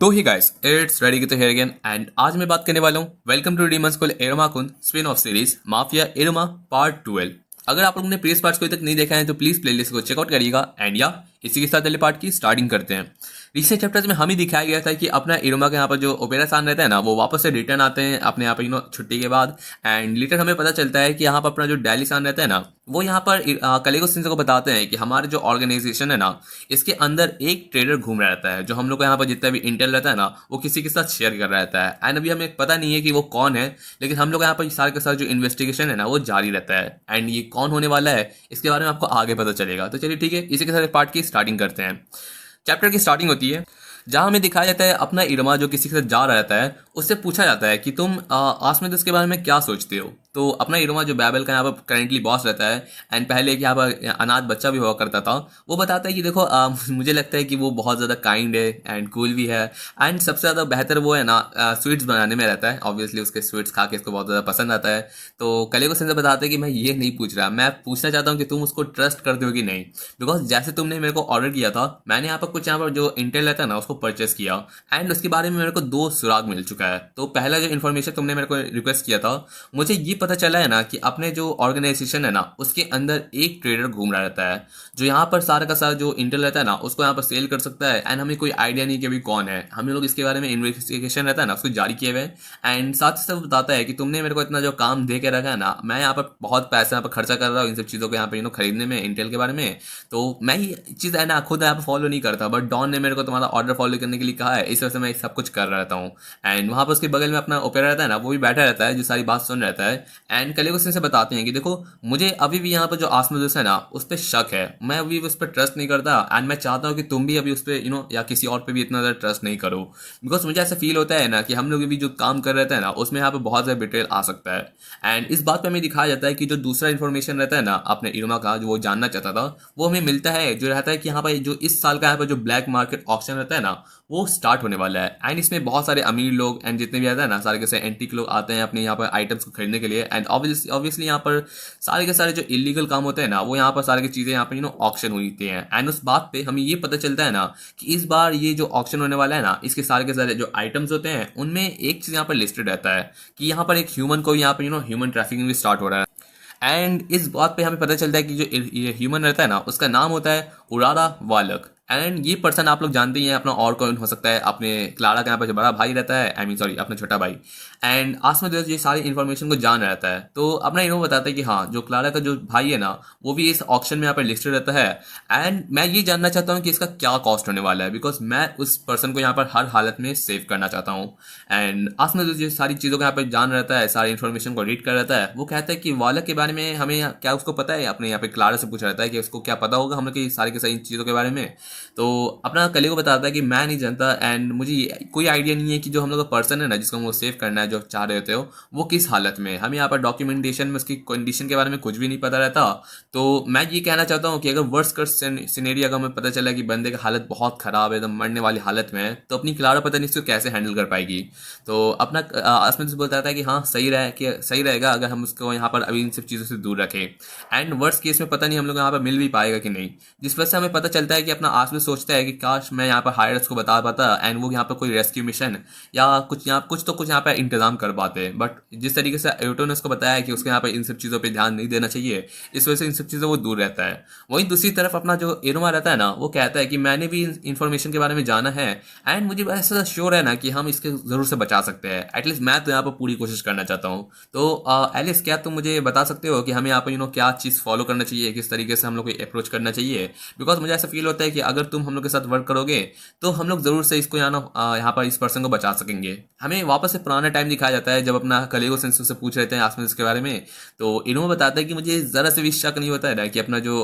तो hi guys it's ready to here again and आज मैं बात करने वाला हूँ welcome to demon school Iruma kun spin off series mafia Iruma part 12। अगर आप लोगों ने प्रीवियस पार्ट्स को अभी तक नहीं देखा है तो प्लीज प्लेलिस्ट को चेकआउट करिएगा एंड या इसी के साथ अगले पार्ट की स्टार्टिंग करते हैं। रिसेंट चैप्टर्स में हमें दिखाया गया था कि अपना इरोमा के यहाँ पर जो ओपेरा सान रहता है ना वो वापस से रिटर्न आते हैं अपने यहाँ पर छुट्टी के बाद। एंड लेटर हमें पता चलता है कि यहाँ पर अपना जो डेली सान रहता है ना वो यहाँ पर कलेगो सिंह को बताते हैं कि हमारे जो ऑर्गेनाइजेशन है ना इसके अंदर एक ट्रेडर घूम रहा रहता है जो हम लोग को यहाँ पर जितना भी इंटेल रहता है ना वो किसी के साथ शेयर कर रहा रहता है। एंड अभी हमें पता नहीं है कि वो कौन है, लेकिन हम लोग यहाँ पर सारे के साथ जो इन्वेस्टिगेशन है ना वो जारी रहता है। एंड ये कौन होने वाला है इसके बारे में आपको आगे पता चलेगा। तो चलिए ठीक है, इसी के साथ पार्ट की स्टार्टिंग करते हैं। चैप्टर की स्टार्टिंग होती है जहां हमें दिखाया जाता है अपना इरमा जो किसी के साथ जा रहा रहता है उससे पूछा जाता है कि तुम आसमिद के बारे में क्या सोचते हो। तो अपना इरमा जो बैबल का यहाँ पर करेंटली बॉस रहता है एंड पहले एक यहाँ पर अनाथ बच्चा भी हुआ करता था, वो बताता है कि देखो मुझे लगता है कि वो बहुत ज़्यादा काइंड है एंड कूल भी है एंड सबसे ज़्यादा बेहतर वो है ना स्वीट्स बनाने में रहता है। ऑब्वियसली उसके स्वीट्स खा के इसको बहुत ज़्यादा पसंद आता है। तो कलेगो सिंह बताते हैं कि मैं ये नहीं पूछ रहा, मैं पूछना चाहता हूँ कि तुम उसको ट्रस्ट करते हो कि नहीं, बिकॉज जैसे तुमने मेरे को ऑर्डर किया था मैंने यहाँ पर कुछ यहाँ पर जो इंटेल रहता है ना उसको परचेस किया एंड उसके बारे में मेरे को 2 सुराग मिल चुका है। तो पहला जो इन्फॉर्मेशन तुमने मेरे को रिक्वेस्ट किया था मुझे ये पता चला है ना कि अपने जो ऑर्गेनाइजेशन है ना उसके अंदर एक ट्रेडर घूम रहा रहता है जो यहाँ पर सारा का सारा जो इंटेल रहता है ना उसको यहाँ पर सेल कर सकता है। एंड हमें कोई आइडिया नहीं कि अभी कौन है, हम लोग इसके बारे में इन्वेस्टिगेशन रहता है ना उसको जारी किए हुए एंड साथ ही साथ बताता है कि तुमने मेरे को इतना जो काम दे के रखा है ना मैं यहाँ पर बहुत पैसा यहाँ पर खर्चा कर रहा हूँ इन सब चीज़ों को यहाँ पर खरीदने में इंटेल के बारे में। तो मैं ही चीज़ है ना खुद यहाँ पर फॉलो नहीं करता, बट डॉन ने मेरे को तुम्हारा ऑर्डर फॉलो करने के लिए कहा है, इस वजह से मैं सब कुछ कर रहा रहता हूँ। एंड वहाँ पर उसके बगल में अपना ओपेरा रहता है ना वो भी बैठा रहता है जो सारी बात सुन रहता है। एंड कलेगो सिंह से बताते हैं कि देखो मुझे अभी भी यहाँ पर जो आसमदुस है ना उस पर शक है, मैं अभी उस पर ट्रस्ट नहीं करता एंड मैं चाहता हूँ कि तुम भी अभी उस पर या किसी और पे भी इतना ज़्यादा ट्रस्ट नहीं करो, बिकॉज मुझे ऐसा फील होता है ना कि हम लोग भी जो काम कर रहे हैं ना उसमें यहाँ पे बहुत ज़्यादा डिटेल आ सकता है। एंड इस बात पर हमें दिखाया जाता है कि जो दूसरा इन्फॉर्मेशन रहता है ना अपने इरमा का जो वो जानना चाहता था वो हमें मिलता है, जो रहता है कि यहाँ पर जो इस साल का यहाँ पर जो ब्लैक मार्केट ऑप्शन रहता है ना वो स्टार्ट होने वाला है। एंड इसमें बहुत सारे अमीर लोग एंड जितने भी आते हैं ना सारे के सारे एंटीक लोग आते हैं अपने यहाँ पर आइटम्स को खरीदने के लिए। एंड ऑब्वियसली यहाँ पर सारे के सारे जो इलीगल काम होते हैं ना वो यहाँ पर सारी की चीज़ें यहाँ पर ऑक्शन होती हैं। एंड उस बात पे हमें ये पता चलता है ना कि इस बार ये जो ऑक्शन होने वाला है ना इसके सारे के सारे जो आइटम्स होते हैं उनमें एक चीज़ यहाँ पर लिस्टेड रहता है कि यहाँ पर एक ह्यूमन को यहाँ पर ह्यूमन ट्रैफिकिंग भी स्टार्ट हो रहा है। एंड इस बात पे हमें पता चलता है कि जो ये ह्यूमन रहता है ना उसका नाम होता है उरारा वालक। एंड ये पर्सन आप लोग जानते ही हैं अपना और कौन हो सकता है, अपने क्लारा का यहाँ पर जो बड़ा भाई रहता है, आई मीन सॉरी अपना छोटा भाई। एंड आसमा जो ये सारी इन्फॉर्मेशन को जान रहता है तो अपना इन्हों बताता है कि हाँ जो क्लारा का जो भाई है ना वो भी इस ऑप्शन में यहाँ पर लिस्टेड रहता है। एंड मैं ये जानना चाहता हूँ कि इसका क्या कॉस्ट होने वाला है, बिकॉज मैं उस पर्सन को यहाँ पर हर हालत में सेव करना चाहता हूँ। एंड आसमा जो सारी चीज़ों को यहाँ पर जान रहता है, सारी इन्फॉर्मेशन को रीड कर रहता है, वो कहता है कि वालक के बारे में हमें क्या उसको पता है, अपने यहाँ पे क्लारा से पूछा रहता है कि उसको क्या पता होगा हम लोग की सारी की सारी चीज़ों के बारे में। तो अपना कले को बताता है कि मैं नहीं जानता एंड मुझे कोई आइडिया नहीं है कि जो हम लोग का पर्सन है ना जिसको हम लोग सेव करना है जो चाह रहे होते हो वो किस हालत में है। हमें यहाँ पर डॉक्यूमेंटेशन में उसकी कंडीशन के बारे में कुछ भी नहीं पता रहता। तो मैं ये कहना चाहता हूँ कि अगर वर्स्ट कर सिनेरियो अगर हमें पता चला कि बंदे का हालत बहुत ख़राब है, एकदम मरने वाली हालत में है, तो अपनी क्लारा पता नहीं इसको कैसे हैंडल कर पाएगी। तो अपना असमित बताता है कि हाँ सही रहेगा अगर हम उसको यहाँ पर अभी इन सब चीज़ों से दूर रखें। एंड वर्स्ट केस में पता नहीं हम लोग यहाँ पर मिल भी पाएगा कि नहीं, जिस वजह से हमें पता चलता है कि अपना आसमित सोचता है कि काश मैं यहाँ पर हायरस को बता पाता एंड वो यहाँ पर कोई रेस्क्यू मिशन या कुछ यहाँ पर इंतजाम कर पाते। बट जिस तरीके से एयोटो ने उसको बताया कि उसको यहाँ पर इन सब चीज़ों पर ध्यान नहीं देना चाहिए, इस वजह से इन सब चीज़ों वो दूर रहता है। वहीं दूसरी तरफ अपना जो एरोमा रहता है ना वो कहता है कि मैंने भी इन्फॉर्मेशन के बारे में जाना है एंड मुझे ऐसा श्योर है ना कि हम इसके ज़रूर से बचा सकते हैं। एटलीस्ट मैं तो यहाँ पर पूरी कोशिश करना चाहता हूँ। तो एलिस क्या तुम मुझे बता सकते हो कि हमें यहाँ पर क्या चीज़ फॉलो करना चाहिए, किस तरीके से हम लोग को अप्रोच करना चाहिए, बिकॉज मुझे ऐसा फील होता है कि अगर तुम हम लोग के साथ वर्क करोगे तो हम लोग ज़रूर से इसको यहाँ पर इस पर्सन को बचा सकेंगे। हमें वापस से पुराना टाइम दिखाया जाता है जब अपना कलेगो सेंसर से पूछ रहे थे आसमान इसके बारे में। तो इन्होंने बताता है कि मुझे ज़रा से भी शक नहीं होता है ना कि अपना जो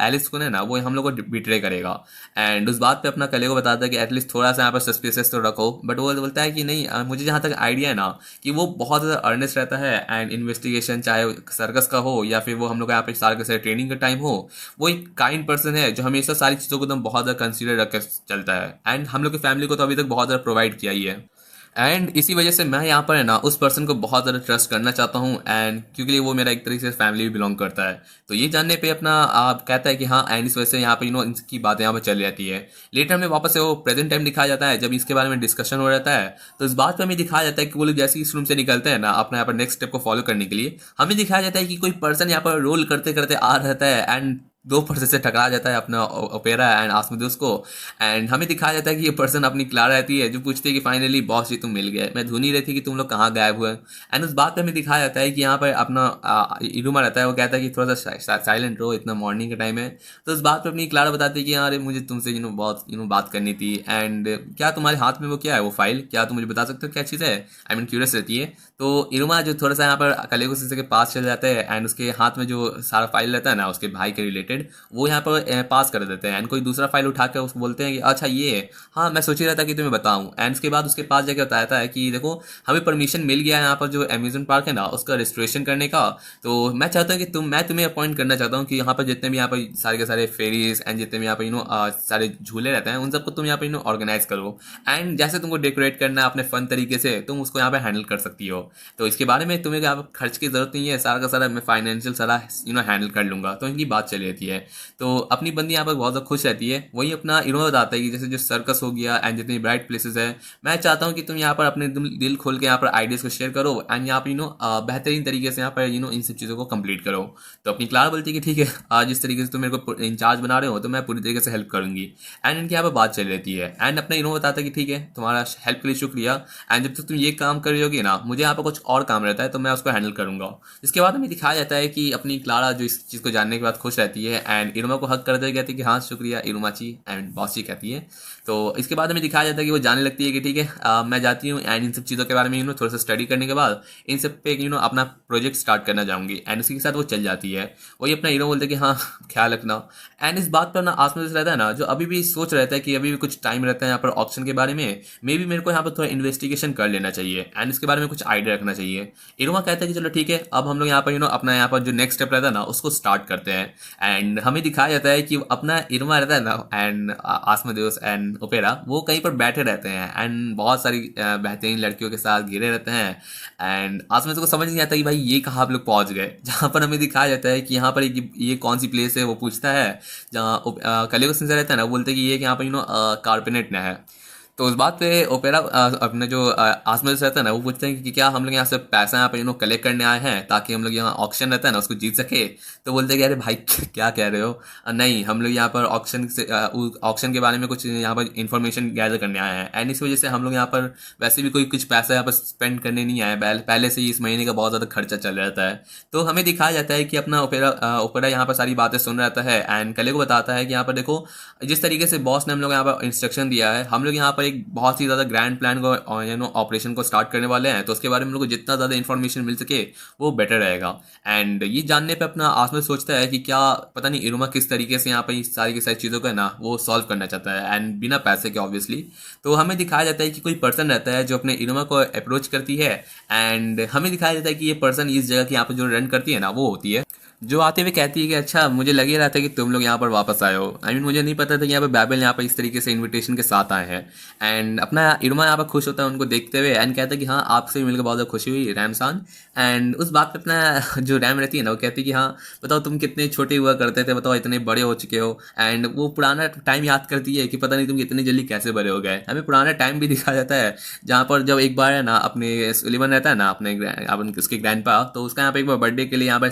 एलिस को है ना वो हम लोग को बिट्रे करेगा। एंड उस बात पे अपना कलेगो बताता है कि एटलीस्ट थोड़ा सा यहाँ पर सस्पिशियस तो रखो, बट वो बोलता है कि नहीं मुझे जहाँ तक आइडिया है ना कि वो बहुत ज़्यादा अर्नेस्ट रहता है एंड इन्वेस्टिगेशन चाहे सर्कस का हो या फिर वो हम लोग यहाँ पे सारे के सारे ट्रेनिंग का टाइम हो, वो एक काइंड पर्सन है जो हमेशा सारी चीज़ों को एकदम बहुत ज़्यादा कंसीडर रख के चलता है। एंड हम लोग की फैमिली को तो अभी तक बहुत ज़्यादा प्रोवाइड किया ही है। एंड इसी वजह से मैं यहाँ पर है ना उस पर्सन को बहुत ज़्यादा ट्रस्ट करना चाहता हूँ, एंड क्योंकि वो मेरा एक तरीके से फैमिली भी बिलोंग करता है। तो ये जानने पे अपना आप कहता है कि हाँ, एंड इस वजह से यहाँ पे इनकी बातें यहाँ पर चल जाती है। लेटर में वापस से वो प्रेजेंट टाइम दिखाया जाता है, जब इसके बारे में डिस्कशन हो जाता है तो इस बात पर हमें दिखाया जाता है कि वो लोग जैसे इस रूम से निकलते हैं ना अपने यहाँ पर नेक्स्ट स्टेप को फॉलो करने के लिए, हमें दिखाया जाता है कि कोई पर्सन यहाँ पर रोल करते करते आ रहता है एंड दो पर्सन से टकरा जाता है अपना ओपेरा एंड आसमदोस को। एंड हमें दिखाया जाता है कि ये पर्सन अपनी क्लारा रहती है जो पूछती है कि फाइनली बॉस जी तुम मिल गए, मैं ढूंढ ही रही थी कि तुम लोग कहाँ गायब हुए। एंड उस बात पे हमें दिखाया जाता है कि यहाँ पर अपना इरुमा रहता है, वो कहता है कि थोड़ा सा साइलेंट रहो, इतना मॉर्निंग का टाइम है। तो उस बात पे अपनी क्लारा बताती है कि यार मुझे तुमसे बहुत बात करनी थी, एंड क्या तुम्हारे हाथ में वो क्या है, वो फाइल, क्या तुम मुझे बता सकते हो क्या चीज़ है। आई मीन क्यूरियस रहती है। तो इरुमा जो थोड़ा सा यहाँ पर कलेगो सिंसे के पास चले जाते हैं एंड उसके हाथ में जो सारा फाइल रहता है ना उसके भाई के रिलेटेड, वो यहाँ पर पास कर देते हैं। एंड कोई दूसरा फाइल उठा के उसको बोलते हैं कि अच्छा ये है, हाँ मैं सोच ही रहा था कि तुम्हें बताऊं। एंड उसके बाद उसके पास जाकर बताता है कि देखो हमें परमिशन मिल गया है यहाँ पर जो अम्यूजमेंट पार्क है ना उसका रेस्टोरेशन करने का। तो मैं चाहता हूँ कि मैं तुम्हें अपॉइंट करना चाहता हूँ कि यहाँ पर जितने भी यहाँ पर सारे के सारे फेरीज एंड जितने भी यहाँ पर सारे झूले रहते हैं उन सबको तुम यहाँ पर ऑर्गेनाइज करो, एंड जैसे तुमको डेकोरेट करना है अपने फन तरीके से तुम उसको यहाँ पर हैंडल कर सकती हो। तो इसके बारे में तुम्हें यहाँ पर खर्च की जरूरत नहीं है, सारा का सारा मैं फाइनेंशियल सारा हैंडल कर लूंगा। तो इनकी बात चली रहती है। तो अपनी बंदी यहाँ पर बहुत ज़्यादा खुश रहती है। वही अपना इन्होंने बताता है कि जैसे जो सर्कस हो गया एंड जितनी ब्राइट प्लेसेस है, मैं चाहता हूँ कि तुम यहाँ पर अपने दिल खोल के यहाँ पर आइडियाज़ को शेयर करो एंड यहाँ पर बेहतरीन तरीके से यहाँ पर इन सब चीज़ों को कंप्लीट करो। तो अपनी क्लारा बोलती है कि ठीक है, आज जिस तरीके से तुम मेरे को इंचार्ज बना रहे हो तो मैं पूरी तरीके से हेल्प करूंगी। एंड इनकी यहाँ पर बात चल रहती है एंड अपना इन्होंने बताता है कि ठीक है तुम्हारा हेल्प के लिए शुक्रिया, एंड जब तक तुम ये काम कर रही होगी ना मुझे यहाँ पर कुछ और काम रहता है तो मैं उसको हैंडल करूंगा। इसके बाद हमें दिखाया जाता है कि अपनी क्लारा जो इस चीज़ को जानने के बाद खुश रहती है एंड इरुमा को हक कर दे, कहती है कि हाँ शुक्रिया इरुमाची, एंड बॉस जी कहती है। तो इसके बाद हमें दिखाया जाता है कि वो जाने लगती है कि ठीक है मैं जाती हूँ एंड इन सब चीज़ों के बारे में थोड़ा सा स्टडी करने के बाद इन सब पे अपना प्रोजेक्ट स्टार्ट करना चाहूँगी, एंड उसी के साथ वो चल जाती है। वही अपना हीरो बोलते हैं कि हाँ ख्याल रखना। एंड इस बात पर ना आसमान रहता है ना जो अभी भी सोच रहता है कि अभी भी कुछ टाइम रहता है यहाँ पर ऑप्शन के बारे में, मे बी मेरे को यहाँ पर थोड़ा इन्वेस्टिगेशन कर लेना चाहिए एंड इसके बारे में कुछ आइडिया रखना चाहिए। इरुमा कहता है कि चलो ठीक है अब हम लोग यहाँ पर अपना यहाँ पर जो नेक्स्ट स्टेप रहता है ना उसको स्टार्ट करते हैं। एंड हमें दिखाया जाता है कि अपना इरुमा रहता है ना एंड आसमोदेउस एंड ओपेरा वो कहीं पर बैठे रहते हैं एंड बहुत सारी बेहतरीन लड़कियों के साथ घिरे रहते हैं। एंड आसमोदेउस को समझ नहीं आता कि भाई ये कहाँ आप लोग पहुंच गए। जहाँ पर हमें दिखाया जाता है कि यहाँ पर ये कौन सी प्लेस है, वो पूछता है जहाँ कलेगो सिंसे रहता है ना, वो बोलते हैं कि ये यहाँ पर कार्पेनेट ना है। तो उस बात पे ओपेरा अपने जो आसमें रहता है ना वो पूछते हैं कि क्या हम लोग यहाँ से पैसा यहाँ पे कलेक्ट करने आए हैं ताकि हम लोग यहाँ ऑक्शन रहता है ना उसको जीत सके। तो बोलते हैं कि अरे भाई क्या कह रहे हो, नहीं हम लोग यहाँ पर ऑक्शन से ऑक्शन के बारे में कुछ यहाँ पर इंफॉर्मेशन गैदर करने आए हैं एंड इस वजह से हम लोग यहाँ पर वैसे भी कोई कुछ पैसा यहाँ पर स्पेंड करने नहीं आए, पहले से ही इस महीने का बहुत ज़्यादा खर्चा चल रहता है। तो हमें दिखाया जाता है कि अपना ओपेरा यहाँ पर सारी बातें सुन रहता है एंड कले को बताता है कि यहाँ पर देखो जिस तरीके से बॉस ने हम लोग यहाँ पर इंस्ट्रक्शन दिया है हम लोग यहाँ पर एक बहुत ही ज़्यादा ग्रैंड प्लान को ऑपरेशन को स्टार्ट करने वाले हैं, तो उसके बारे में हम लोग को जितना ज़्यादा इन्फॉर्मेशन मिल सके वो बेटर रहेगा। एंड ये जानने पे अपना आसमान सोचता है कि क्या पता नहीं इरुमा किस तरीके से यहाँ पर इस सारी की सारी चीज़ों को है ना वो सॉल्व करना चाहता है एंड बिना पैसे के ऑब्वियसली। तो हमें दिखाया जाता है कि कोई पर्सन रहता है जो अपने इरुमा को अप्रोच करती है एंड हमें दिखाया जाता है कि ये पर्सन इस जगह की यहाँ पर जो रन करती है ना वो होती है, जो आते हुए कहती है कि अच्छा मुझे लग ही रहा था कि तुम लोग यहाँ पर वापस आए हो। आई मीन मुझे नहीं पता था कि यहाँ पर बैबल यहाँ पर इस तरीके से इनविटेशन के साथ आए हैं। एंड अपना इरुमा यहाँ पर खुश होता है उनको देखते हुए एंड कहता है कि हाँ आपसे भी मिलकर बहुत ज़्यादा खुशी हुई रैमसान। एंड उस बात पे अपना जो रैम रहती है ना वो कहती है कि हाँ बताओ तुम कितने छोटे हुआ करते थे, बताओ इतने बड़े हो चुके हो। एंड वो पुराना टाइम याद करती है कि पता नहीं तुम इतनी जल्दी कैसे बड़े हो गए। हमें पुराना टाइम भी दिखाया जाता है जहाँ पर जब एक बार है ना अपने सुलिवन रहता है ना अपने उसके ग्रैंडपा, तो उसका यहाँ पर एक बार बर्थडे के लिए यहाँ पर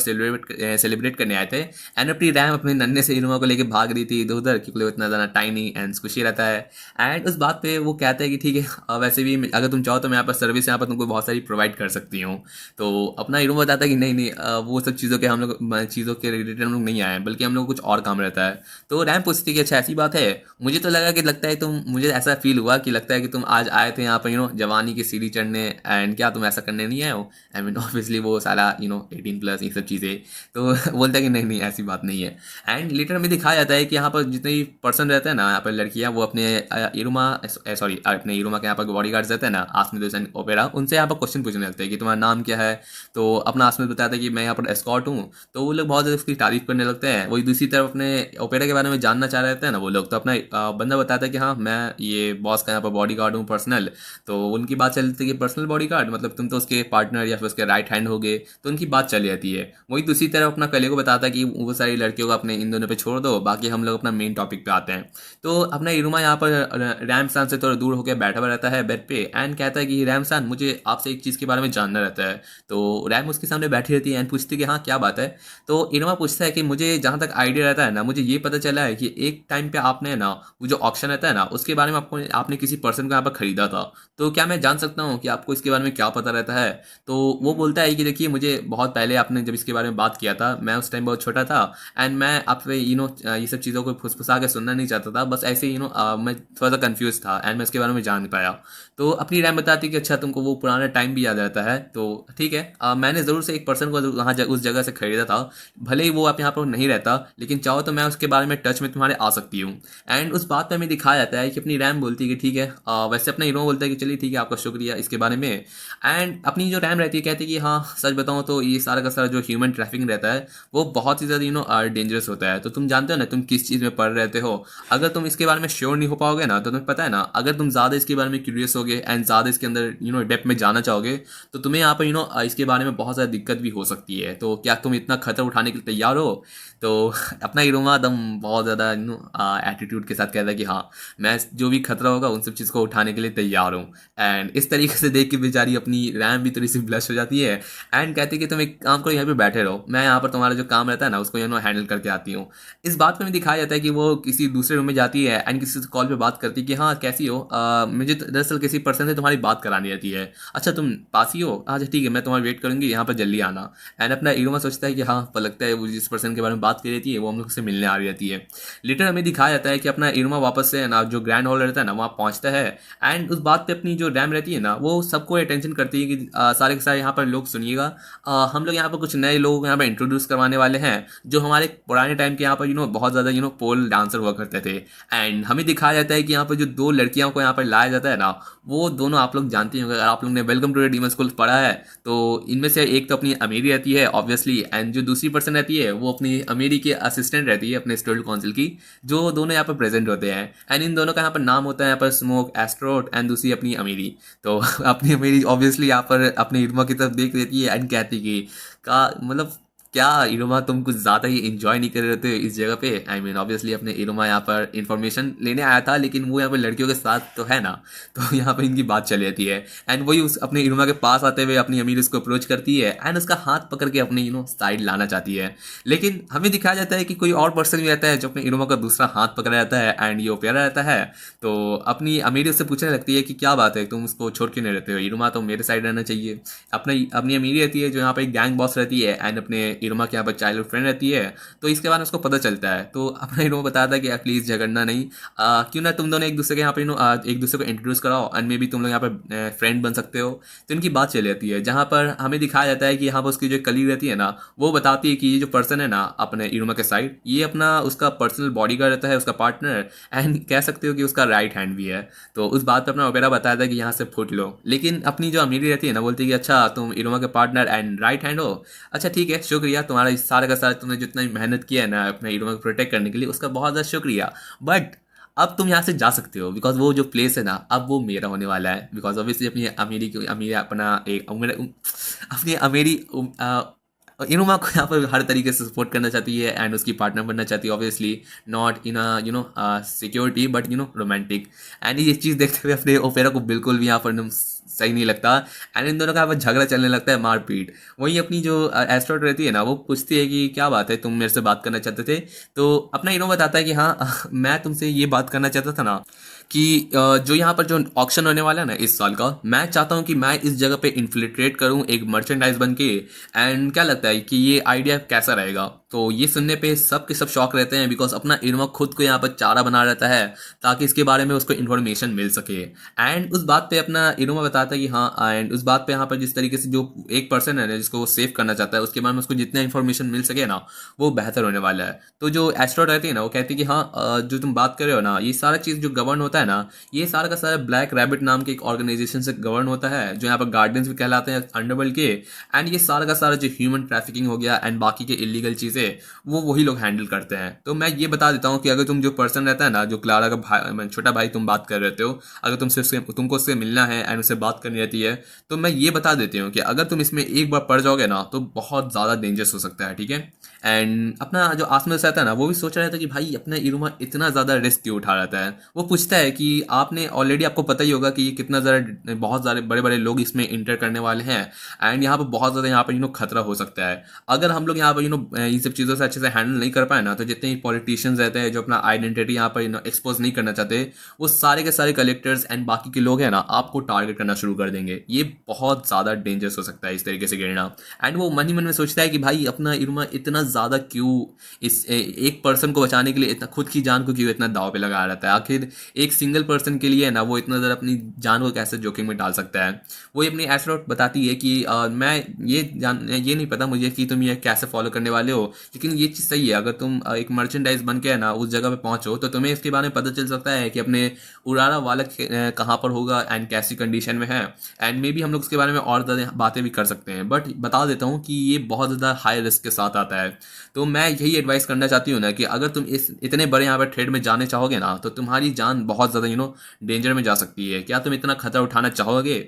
सेलिब्रेट करने आए थे एंड अपनी रैम अपने नन्हे से इरुमा को लेके भाग रही थी इधर उधर क्योंकि वो इतना ज़्यादा टाइनी एंड स्क्विशी रहता है। एंड उस बात पे वो कहते हैं कि ठीक है वैसे भी अगर तुम चाहो तो मैं यहाँ पर सर्विस यहाँ पर तुमको बहुत सारी प्रोवाइड कर सकती हूँ। तो अपना इरुमा बताता है कि नहीं नहीं वो सब चीज़ों के हम लोग चीज़ों के रिलेटेड हम लोग नहीं आए हैं बल्कि हम लोग कुछ और काम रहता है। तो रैम पूछती है कि अच्छा ऐसी बात है, मुझे तो लगा कि लगता है तुम, मुझे ऐसा फील हुआ कि लगता है कि तुम आज आए थे यहाँ पर जवानी की सीढ़ी चढ़ने एंड क्या तुम ऐसा करने नहीं आए हो। आई मीन ऑब्वियसली वो सारा 18+ ये सब चीज़ें। तो तो बोलता है कि नहीं नहीं ऐसी बात नहीं है। एंड लेटर में दिखाया जाता है कि यहाँ पर जितने भी पर्सन रहते हैं ना, यहाँ पर लड़कियाँ, वो अपने इरुमा सॉरी अपने इरुमा के यहाँ पर बॉडी गार्ड्स रहते हैं ना, आस्मिदोस एंड ओपेरा, उनसे यहाँ पर क्वेश्चन पूछने लगते हैं कि तुम्हारा नाम क्या है। तो अपना आस्मिद बताता है कि मैं यहाँ पर एस्कॉर्ट हूँ। तो वो लोग बहुत ज़्यादा उसकी तारीफ करने लगते हैं। वही दूसरी तरफ अपने ओपेरा के बारे में जानना चाह रहे थे ना वो लोग, तो अपना बंदा बताता है कि हाँ मैं ये बॉस का यहाँ पर बॉडी गार्ड हूँ पर्सनल। तो उनकी बात चलती है कि पर्सनल बॉडी गार्ड मतलब तुम तो उसके पार्टनर या फिर उसके राइट हैंड हो गए, तो उनकी बात चली जाती है। वही दूसरी तरफ अपना कले को बताता है कि वो सारी लड़कियों को अपने इन दोनों पे छोड़ दो, बाकी हम लोग अपना मेन टॉपिक पे आते हैं। तो अपना इरुमा यहाँ पर रैमसान से थोड़ा दूर होकर बैठा हुआ रहता है बेड पे, एंड कहता है कि रैमसान मुझे आपसे एक चीज़ के बारे में जानना रहता है। तो रैम उसके सामने बैठी रहती है एंड पूछती है कि हाँ क्या बात है। तो इरुमा पूछता है कि मुझे जहाँ तक आइडिया रहता है ना, मुझे ये पता चला है कि एक टाइम पे आपने ना वो जो ऑक्शन रहता है ना उसके बारे में आपने किसी पर्सन को यहाँ पर खरीदा था। तो क्या मैं जान सकता हूँ कि आपको इसके बारे में क्या पता रहता है। तो वो बोलता है कि देखिए मुझे बहुत पहले आपने जब इसके बारे में बात किया था, मैं उस टाइम बहुत छोटा था एंड मैं आप पे ये सब चीज़ों को फुसफुसा के सुनना नहीं चाहता था, बस ऐसे मैं थोड़ा सा कंफ्यूज था एंड मैं इसके बारे में जान नहीं पाया। तो अपनी रैम बताती कि अच्छा तुमको वो पुराना टाइम भी याद रहता है, तो ठीक है मैंने ज़रूर से एक पर्सन को वहाँ उस जगह से खरीदा था, भले ही वो आप यहाँ पर नहीं रहता, लेकिन चाहो तो मैं उसके बारे में टच में तुम्हारे आ सकती हूँ। एंड उस बात पे हमें दिखाया जाता है कि अपनी रैम बोलती है कि ठीक है, वैसे अपना हीरो बोलता है कि चलिए ठीक है आपका शुक्रिया इसके बारे में। एंड अपनी जो रैम रहती है कहती है कि हाँ सच बताऊँ तो ये सारा का सारा जो ह्यूमन ट्रैफिकिंग रहता है वो बहुत ही ज़्यादा डेंजरस होता है। तो तुम जानते हो ना तुम किस चीज़ में पढ़ रहते हो, अगर तुम इसके बारे में श्योर नहीं हो पाओगे ना, तो तुम्हें पता है ना अगर तुम ज़्यादा इसके बारे में क्यूरियस होगे एंड ज़्यादा इसके अंदर डेप्थ में जाना चाहोगे, तो तुम्हें यहाँ पर इसके बारे में बहुत ज़्यादा दिक्कत भी हो सकती है। तो क्या तुम इतना खतरा उठाने के लिए तैयार हो। तो अपना इरुमा दम बहुत ज़्यादा एटीट्यूड के साथ कहता है कि हाँ मैं जो भी खतरा होगा उन सब चीज़ को उठाने के लिए तैयार हूँ। एंड इस तरीके से देख के बेचारी अपनी रैम भी थोड़ी सी ब्लश हो जाती है एंड कहती है कि तुम एक काम करो यहाँ पे बैठे रहो, मैं यहाँ पर तुम्हारा जो काम रहता है ना उसको हैंडल करके आती हूँ। इस बात पर भी दिखाया जाता है कि वो किसी दूसरे रूम में जाती है एंड किसी से कॉल पे बात करती है कि हाँ कैसी हो, मुझे दरअसल किसी पर्सन से तुम्हारी बात करानी रहती है। अच्छा तुम पास ही हो, अच्छा ठीक है मैं तुम्हारी वेट करूँगी यहाँ पर जल्दी आना। एंड अपना इरुमा सोचता है कि हाँ लगता है वो जिस पर्सन के बारे में बात कर रहती है वो हम लोग से मिलने आ रही रहती है। लेटर हमें दिखाया जाता है कि अपना इरुमा वापस से ना जो ग्रैंड हॉल रहता है ना वहाँ पहुँचता है एंड उस बात पे अपनी जो रैम रहती है ना वो सबको अटेंशन करती है कि सारे के सारे यहाँ पर लोग सुनिएगा, हम लोग यहाँ पर कुछ नए लोग यहाँ पर इंट्रोड्यूस करवाने वाले हैं जो हमारे पुराने टाइम के यहाँ पर बहुत ज़्यादा पोल डांसर हुआ करते थे। एंड हमें दिखाया जाता है कि यहाँ पर जो दो लड़कियों को यहाँ पर लाया जाता है ना वो दोनों आप लोग जानते हैं, अगर आप लोग ने welcome to the demon school पढ़ा है तो इनमें से एक तो अपनी अमीरी रहती है ऑब्वियसली, एंड जो दूसरी पर्सन रहती है वो अपनी अमीरी की असिस्टेंट रहती है अपने स्टूडेंट काउंसिल की, जो दोनों यहाँ पर प्रेजेंट होते हैं। एंड इन दोनों का यहाँ पर नाम होता है यहाँ पर स्मोक, एस्ट्रोट एंड दूसरी अपनी अमीरी। तो अपनी अमीरी ऑब्वियसली यहाँ पर अपने इरुमा की तरफ देख लेती है एंड कहती कि का मतलब क्या इरुमा तुम कुछ ज़्यादा ही इंजॉय नहीं कर रहे थे इस जगह पे। आई मीन ऑब्वियसली अपने इरुमा यहाँ पर इन्फॉर्मेशन लेने आया था, लेकिन वो यहाँ पर लड़कियों के साथ तो है ना, तो यहाँ पर इनकी बात चली जाती है। एंड वही उस अपने इरुमा के पास आते हुए अपनी अमीर उसको अप्रोच करती है एंड उसका हाथ पकड़ के अपने साइड लाना चाहती है, लेकिन हमें दिखाया जाता है कि कोई और पर्सन भी रहता है जो अपने इरुमा का दूसरा हाथ पकड़ा रहता है एंड ये प्यारा रहता है। तो अपनी अमीर उससे पूछने लगती है कि क्या बात है तुम उसको छोड़ क्यों नहीं रहते हो, इरुमा तो मेरे साइड रहना चाहिए। अपनी अमीरी रहती है जो यहाँ पर एक गैंग बॉस रहती है एंड अपने इरुमा के यहाँ पर चाइल्ड फ्रेंड रहती है, तो इसके बाद उसको पता चलता है। तो अपना इरुमा बताता है कि प्लीज़ झगड़ना नहीं, क्यों ना तुम दोनों एक दूसरे के यहाँ पर एक दूसरे को इंट्रोड्यूस कराओ एंड मे भी तुम लोग यहाँ पर फ्रेंड बन सकते हो। तो इनकी बात चली जाती है जहाँ पर हमें दिखाया जाता है कि यहाँ पर उसकी जो कलीग रहती है ना वो बताती है कि ये जो पर्सन है ना अपने इरुमा के साइड ये अपना उसका पर्सनल बॉडीगार्ड रहता है, उसका पार्टनर एंड कह सकते हो कि उसका राइट हैंड भी है। तो उस बात पर अपना ओपेरा बताया था कि यहाँ से फुट लो, लेकिन अपनी जो अमीरी रहती है ना बोलती है कि अच्छा तुम इरुमा के पार्टनर एंड राइट हैंड हो, अच्छा ठीक है शुक्रिया तुम्हारा इस सारे का सारा तुमने जितना मेहनत किया है ना अपने इरुमा को प्रोटेक्ट करने के लिए उसका बहुत ज़्यादा शुक्रिया, बट अब तुम यहाँ से जा सकते हो बिकॉज वो जो प्लेस है ना अब वो मेरा होने वाला है। बिकॉज ऑब्वियसली अपनी अमीरी की अमीरी अपना एक अपनी अमीरी इनुमा को यहाँ पर हर तरीके से सपोर्ट करना चाहती है एंड उसकी पार्टनर बनना चाहती है, obviously not in security but romantic. And ये चीज़ देखते हुए अपने ओपेरा को बिल्कुल भी यहाँ पर सही नहीं लगता एंड इन दोनों का यहाँ पर झगड़ा चलने लगता है, मारपीट। वही अपनी जो एस्ट्रोट रहती है ना वो पूछती है कि क्या बात है तुम मेरे से बात करना चाहते थे। तो अपना इनो बताता है कि हाँ मैं तुमसे ये बात करना चाहता था ना कि जो यहाँ पर जो ऑक्शन होने वाला है ना इस साल का, मैं चाहता हूँ कि मैं इस जगह पे इन्फिल्ट्रेट करूँ एक मर्चेंडाइज बन के, एंड क्या लगता है कि ये आइडिया कैसा रहेगा। तो ये सुनने पे सब के सब शॉक रहते हैं, बिकॉज अपना इरमा खुद को यहाँ पर चारा बना रहता है ताकि इसके बारे में उसको इन्फॉर्मेशन मिल सके। एंड उस बात पे अपना इरमा बताता है कि हाँ, एंड उस बात पे यहाँ पर जिस तरीके से जो एक पर्सन है ना जिसको वो सेव करना चाहता है, उसके बारे में उसको जितना इन्फॉर्मेशन मिल सके ना वो बेहतर होने वाला है। तो जो एस्ट्रोड रहती है ना वो कहती है कि हाँ, जो तुम बात कर रहे हो ना, ये सारा चीज़ जो गवर्न होता है ना, ये सारा का सारा ब्लैक रैबिट नाम के एक ऑर्गेनाइजेशन से गवर्न होता है, जो यहाँ पर गार्डियंस भी कहलाते हैं अंडरवर्ल्ड के। एंड ये सारा का सारा जो ह्यूमन ट्रैफिकिंग हो गया एंड बाकी के इलीगल चीज़ें, वो वही लोग हैंडल करते हैं। तो मैं ये बता देता हूँ कि अगर तुम जो पर्सन रहता है ना, जो क्लारा का भाई, छोटा भाई तुम बात कर रहे हो, अगर तुमको उससे मिलना है एंड उससे बात करनी रहती है, तो मैं ये बता देती हूँ कि अगर तुम इसमें एक बार पड़ जाओगे ना तो बहुत ज़्यादा डेंजरस हो सकता है, ठीक है। एंड अपना जो आसपास रहता है ना वो भी सोच रहा था कि भाई अपना इरुमा इतना ज़्यादा रिस्क क्यों उठा रहता है। वो पूछता है कि आपने ऑलरेडी, आपको पता ही होगा कि ये कितना ज़्यादा, बहुत सारे बड़े बड़े लोग इसमें इंटर करने वाले हैं एंड यहाँ पर बहुत ज़्यादा यहाँ पर खतरा हो सकता है। अगर हम लोग यहाँ पर इन सब चीज़ों से अच्छे से हैंडल नहीं कर पाए ना, तो जितने पॉलिटिशियंस रहते हैं जो अपना आइडेंटिटी यहाँ पर एक्सपोज नहीं करना चाहते, वो सारे के सारे कलेक्टर्स एंड बाकी के लोग हैं ना आपको टारगेट करना शुरू कर देंगे। ये बहुत ज़्यादा डेंजरस हो सकता है इस तरीके से गिरना। एंड वो मन ही मन में सोचता है कि भाई अपना इरुमा इतना ज़्यादा क्यों इस एक पर्सन को बचाने के लिए इतना, खुद की जान को क्यों इतना दाव पे लगा रहता है। आखिर एक सिंगल पर्सन के लिए ना वो इतना ज़्यादा अपनी जान को कैसे जोखिम में डाल सकता है। वो अपनी एस्ट्रोनॉट बताती है कि मैं ये नहीं पता मुझे कि तुम ये कैसे फॉलो करने वाले हो, लेकिन ये चीज़ सही है, अगर तुम एक मर्चेंडाइज बन के है ना उस जगह पे पहुंचो तो तुम्हें इसके बारे में पता चल सकता है कि अपने उरारा वाला कहाँ पर होगा एंड कैसी कंडीशन में है। एंड मे बी हम लोग उसके बारे में और ज़्यादा बातें भी कर सकते हैं, बट बता देता हूँ कि ये बहुत ज़्यादा हाई रिस्क के साथ आता है। तो मैं यही एडवाइस करना चाहती हूँ ना कि अगर तुम इस इतने बड़े यहाँ पर ट्रेड में जाने चाहोगे ना, तो तुम्हारी जान बहुत ज़्यादा डेंजर में जा सकती है। क्या तुम इतना खतरा उठाना चाहोगे?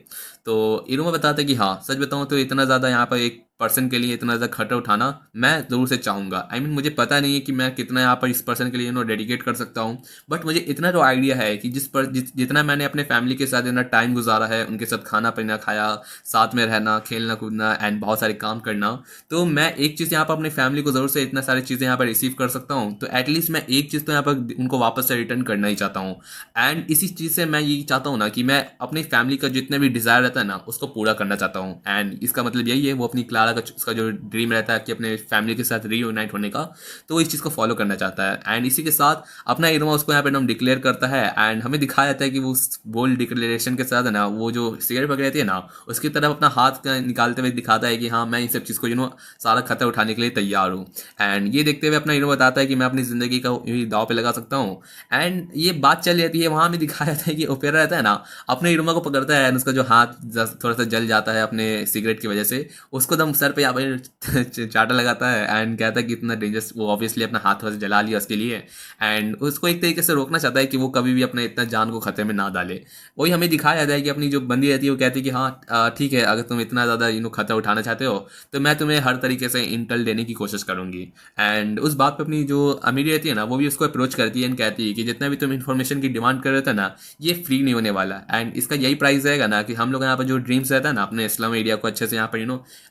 तो इरुमा बताते कि हाँ, सच बताऊँ तो इतना ज़्यादा यहाँ पर एक पर्सन के लिए इतना ज़्यादा खतरा उठाना मैं ज़रूर से चाहूँगा। आई मीन मुझे पता नहीं है कि मैं कितना यहाँ पर इस पर्सन के लिए डेडिकेट कर सकता हूँ, बट मुझे इतना तो आइडिया है कि जितना मैंने अपने फैमिली के साथ इतना टाइम गुजारा है, उनके साथ खाना पीना खाया, साथ में रहना, खेलना कूदना एंड बहुत सारे काम करना, तो मैं एक चीज़ यहाँ पर अपनी फैमिली को ज़रूर से इतना सारी चीज़ें यहाँ पर रिसीव कर सकता हूँ। तो एटलीस्ट मैं एक चीज़ तो यहाँ पर उनको वापस से रिटर्न करना ही चाहता हूँ। एंड इसी चीज़ से मैं ये चाहता हूँ ना कि मैं अपनी फैमिली का जितने भी डिज़ायर रहता है ना उसको पूरा करना चाहता हूँ। एंड इसका मतलब यही है, वो अपनी क्लारा का उसका जो ड्रीम रहता है कि अपने फैमिली के साथ रीयूनाइट होने का, तो वो इस चीज़ को फॉलो करना चाहता है। एंड इसी के साथ अपना इरुमा उसको यहाँ पे नाम डिक्लेयर करता है एंड हमें दिखाया जाता है कि वो उस बोल्ड डिक्लेरेशन के साथ है ना, वो जो सिगरेट पकड़ी रहती है ना उसकी तरफ अपना हाथ निकालते हुए दिखाता है कि हाँ, मैं इन सब चीज़ को सारा खतरा उठाने के लिए तैयार हूँ। एंड ये देखते हुए अपना इरुमा बताता है कि मैं अपनी ज़िंदगी का दाव पे लगा सकता हूँ। एंड ये बात चल जाती है, वहाँ हमें दिखाया जाता है कि ओपेरा रहता है ना अपने इरुमा को पकड़ता है एंड उसका जो हाथ थोड़ा सा जल जाता है अपने सिगरेट की वजह से, उसको दम सर पे यहाँ पे चाटा लगाता है एंड कहता है कि इतना डेंजरस, वो ऑब्वियसली अपना हाथ वैसे जला लिया उसके लिए एंड उसको एक तरीके से रोकना चाहता है कि वो कभी भी अपने इतना जान को खतरे में ना डाले। वही हमें दिखाया जाता है कि अपनी जो बंदी रहती है वो कहती है कि हाँ ठीक है, अगर तुम इतना ज़्यादा खतरा उठाना चाहते हो तो मैं तुम्हें हर तरीके से इंटेल देने की कोशिश करूंगी। एंड उस बात पर अपनी जो अमीर रहती है ना वो भी उसको अप्रोच करती है एंड कहती है कि जितना भी तुम इन्फॉर्मेशन की डिमांड कर रहे थे ना, ये फ्री नहीं होने वाला एंड इसका यही प्राइस रहेगा ना कि हम लोग यहाँ पर जो ड्रीम्स रहता है ना अपने इस्लाम एरिया को अच्छे से यहाँ पर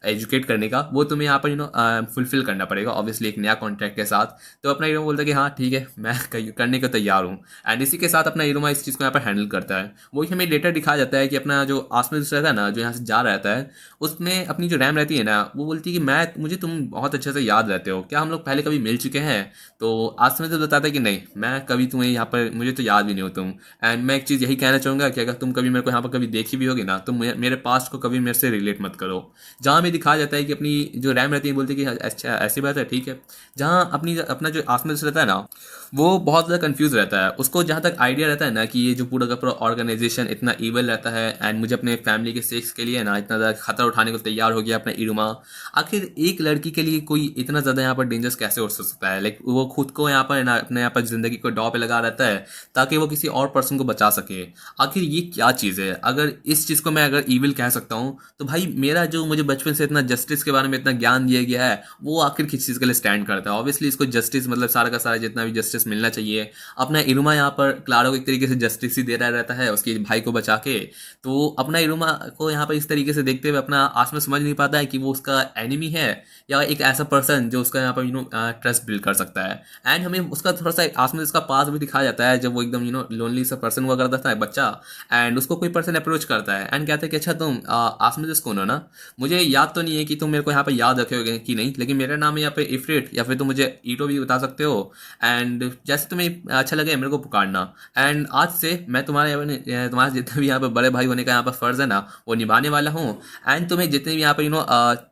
एजुकेट करने का, वो तुम्हें यहाँ पर फुलफिल करना पड़ेगा ऑब्वियसली एक नया कॉन्ट्रैक्ट के साथ। तो अपना इरुमा बोलता है कि हाँ ठीक है, मैं करने को तैयार हूँ। एंड इसी के साथ अपना इरुमा इस चीज़ को यहाँ पर हैंडल करता है। वही हमें लेटर दिखाया जाता है कि अपना जो आसमान रहता है ना, जो यहाँ से जा रहता है, उसमें अपनी जो रैम रहती है ना वो बोलती है कि मुझे तुम बहुत अच्छे से याद रहते हो, क्या हम लोग पहले कभी मिल चुके हैं? तो आसमान से बताता है कि नहीं, मैं कभी तुम्हें यहाँ पर, मुझे तो याद भी नहीं हो तुम। एंड मैं एक चीज़ यही कहना चाहूँगा कि अगर तुम कभी मेरे को यहाँ पर कभी देखी भी होगी ना, तो मेरे पास्ट को कभी मेरे से रिलेट मत करो। जहाँ हमें दिखाया जाता है कि अपनी जो रैम रहती है बोलती है कि अच्छा ऐसी बात है, ठीक है। जहाँ अपना जो आसमान रहता है ना वो बहुत ज़्यादा कंफ्यूज रहता है। उसको जहाँ तक आइडिया रहता है ना कि ये जो पूरा का पूरा ऑर्गेनाइजेशन इतना ईवल रहता है एंड मुझे अपने फैमिली के सेक्स के लिए ना इतना ज़्यादा खतरा उठाने को तैयार हो गया अपना इरुमा। आखिर एक लड़की के लिए कोई इतना ज़्यादा यहाँ पर डेंजरस कैसे हो सकता है? लाइक वो खुद को यहाँ पर ना अपने यहाँ पर ज़िंदगी को दांव पे लगा रहता है ताकि वो किसी और पर्सन को बचा सके। आखिर ये क्या चीज़ है? अगर इस चीज़ को मैं अगर ईविल कह सकता हूँ तो भाई मेरा जो मुझे बचपन से इतना जस्टिस के बारे में इतना ज्ञान दिया गया है वो आखिर किस चीज़ के लिए स्टैंड करता है? ऑब्वियसली इसको जस्टिस मतलब सारा का सारा जितना भी जस्टिस मिलना चाहिए। अपना इरुमा यहाँ पर क्लारा को एक तरीके से जस्टिस ही दे रहा रहता है उसके भाई को बचा के। तो अपना इरुमा को यहाँ पर इस तरीके से देखते हुए अपना आसमान समझ नहीं पाता है कि वो उसका एनिमी है या एक ऐसा पर्सन जो उसका यहाँ पर ट्रस्ट बिल्ड कर सकता है। एंड हमें उसका थोड़ा सा आसमान इसका पास भी दिखाया जाता है जब वो एकदम लोनली सा पर्सन हुआ करता है बच्चा एंड उसको कोई पर्सन अप्रोच करता है एंड कहता है कि अच्छा तुम आसमान कौन हो ना? मुझे याद तो नहीं है है कि तुम मेरे को यहाँ पे याद रखे होगे कि नहीं, लेकिन मेरा नाम है यहाँ पे इफ्रिट, या फिर तुम मुझे ईटो भी बता सकते हो। एंड जैसे तुम्हें अच्छा लगे मेरे को पुकारना। एंड आज से मैं तुम्हारा जितने भी यहाँ पे बड़े भाई होने का यहाँ पर फर्ज है ना, वो निभाने वाला हूँ। एंड तुम्हें जितनी भी यहाँ पे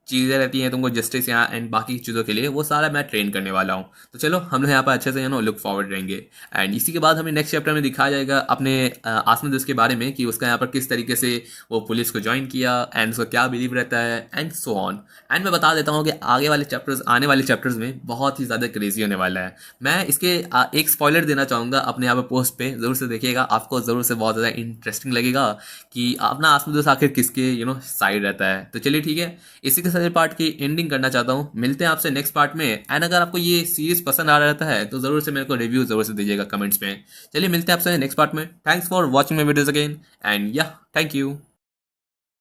चीज़ें रहती हैं तुमको, जस्टिस यहाँ एंड बाकी चीज़ों के लिए, वो सारा मैं ट्रेन करने वाला हूँ। तो चलो हम लोग यहाँ पर अच्छे से लुक फॉरवर्ड रहेंगे। एंड इसी के बाद हमें नेक्स्ट चैप्टर में दिखाया जाएगा अपने आसमत दोस्त के बारे में, कि उसका यहाँ पर किस तरीके से वो पुलिस को ज्वाइन किया एंड उसका क्या बिलीव रहता है एंड सो ऑन। एंड मैं बता देता हूँ कि आगे वाले चैप्टर्स, आने वाले चैप्टर्स में बहुत ही ज़्यादा क्रेजी होने वाला है। मैं इसके एक स्पॉइलर देना चाहूँगा अपने यहाँ पे पोस्ट पे, ज़रूर से देखिएगा, आपको ज़रूर से बहुत ज़्यादा इंटरेस्टिंग लगेगा कि अपना आसमत दोस्त आखिर किसके साइड रहता है। तो चलिए ठीक है, इसी के साथ पार्ट की एंडिंग करना चाहता हूँ। मिलते हैं आपसे नेक्स्ट पार्ट में। एंड अगर आपको ये सीरीज पसंद आ रहा रहता है तो ज़रूर से मेरे को रिव्यू ज़रूर से दीजिएगा कमेंट्स में। चलिए मिलते हैं आपसे नेक्स्ट पार्ट में। Thanks for watching my videos again and या थैंक यू।